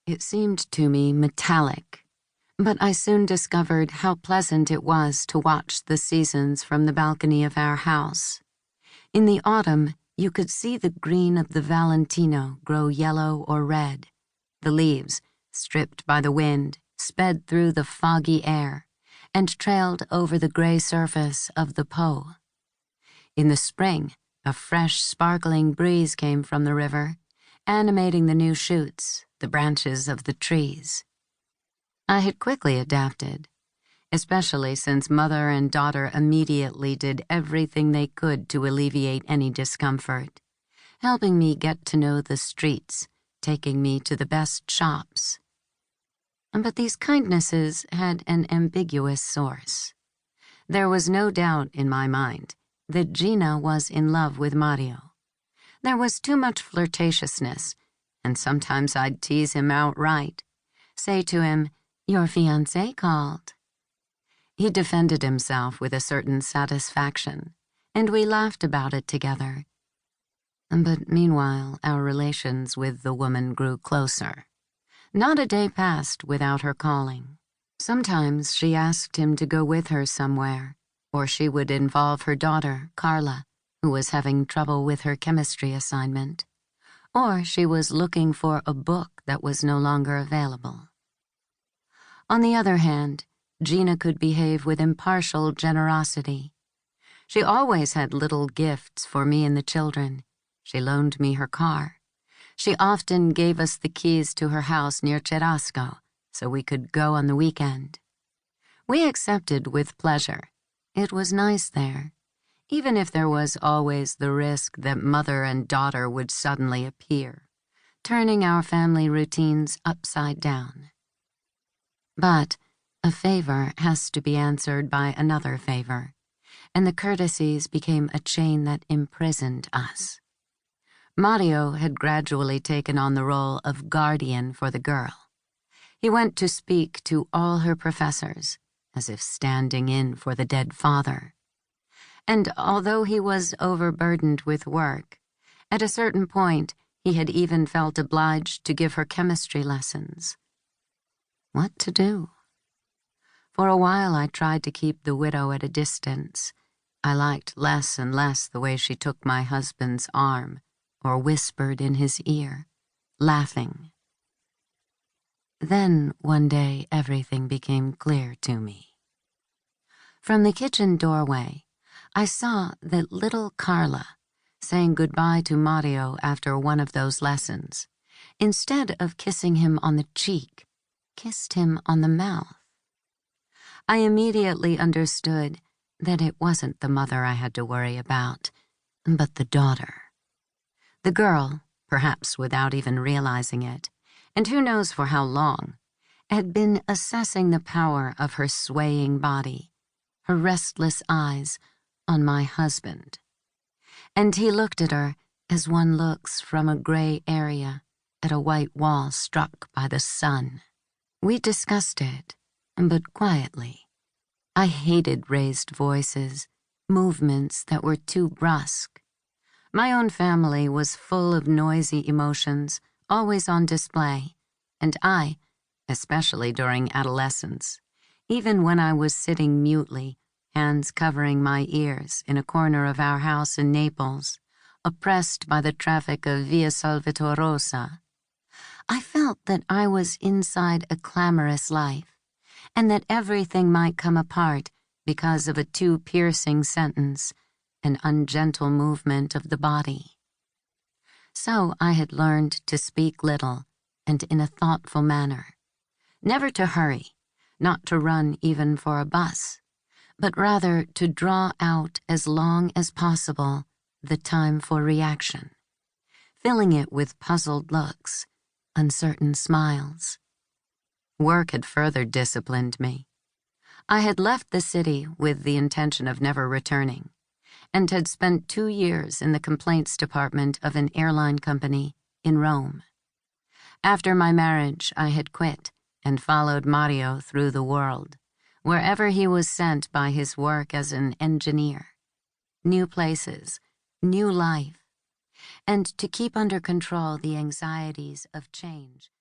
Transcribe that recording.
It seemed to me metallic, but I soon discovered how pleasant it was to watch the seasons from the balcony of our house. In the autumn, you could see the green of the Valentino grow yellow or red. The leaves, stripped by the wind, sped through the foggy air and trailed over the gray surface of the Po. In the spring, a fresh, sparkling breeze came from the river, animating the new shoots, the branches of the trees. I had quickly adapted, especially since mother and daughter immediately did everything they could to alleviate any discomfort, helping me get to know the streets, taking me to the best shops. But these kindnesses had an ambiguous source. There was no doubt in my mind that Gina was in love with Mario. There was too much flirtatiousness, and sometimes I'd tease him outright, say to him, "Your fiancé called." He defended himself with a certain satisfaction, and we laughed about it together. But meanwhile, our relations with the woman grew closer. Not a day passed without her calling. Sometimes she asked him to go with her somewhere, or she would involve her daughter, Carla, who was having trouble with her chemistry assignment, or she was looking for a book that was no longer available. On the other hand, Gina could behave with impartial generosity. She always had little gifts for me and the children. She loaned me her car. She often gave us the keys to her house near Cherasco, so we could go on the weekend. We accepted with pleasure. It was nice there, even if there was always the risk that mother and daughter would suddenly appear, turning our family routines upside down. But a favor has to be answered by another favor, and the courtesies became a chain that imprisoned us. Mario had gradually taken on the role of guardian for the girl. He went to speak to all her professors, as if standing in for the dead father. And although he was overburdened with work, at a certain point he had even felt obliged to give her chemistry lessons. What to do? For a while I tried to keep the widow at a distance. I liked less and less the way she took my husband's arm or whispered in his ear, laughing. Then one day everything became clear to me. From the kitchen doorway, I saw that little Carla, saying goodbye to Mario after one of those lessons, instead of kissing him on the cheek, kissed him on the mouth. I immediately understood that it wasn't the mother I had to worry about, but the daughter. The girl, perhaps without even realizing it, and who knows for how long, had been assessing the power of her swaying body, her restless eyes, on my husband. And he looked at her as one looks from a gray area at a white wall struck by the sun. We discussed it, but quietly. I hated raised voices, movements that were too brusque. My own family was full of noisy emotions, always on display, and I, especially during adolescence, even when I was sitting mutely, hands covering my ears in a corner of our house in Naples, oppressed by the traffic of Via Salvatore Rosa, I felt that I was inside a clamorous life, and that everything might come apart because of a too piercing sentence, an ungentle movement of the body. So I had learned to speak little and in a thoughtful manner, never to hurry, not to run even for a bus, but rather to draw out as long as possible the time for reaction, filling it with puzzled looks, uncertain smiles. Work had further disciplined me. I had left the city with the intention of never returning, and had spent 2 years in the complaints department of an airline company in Rome. After my marriage, I had quit and followed Mario through the world, wherever he was sent by his work as an engineer. New places, new life, and to keep under control the anxieties of change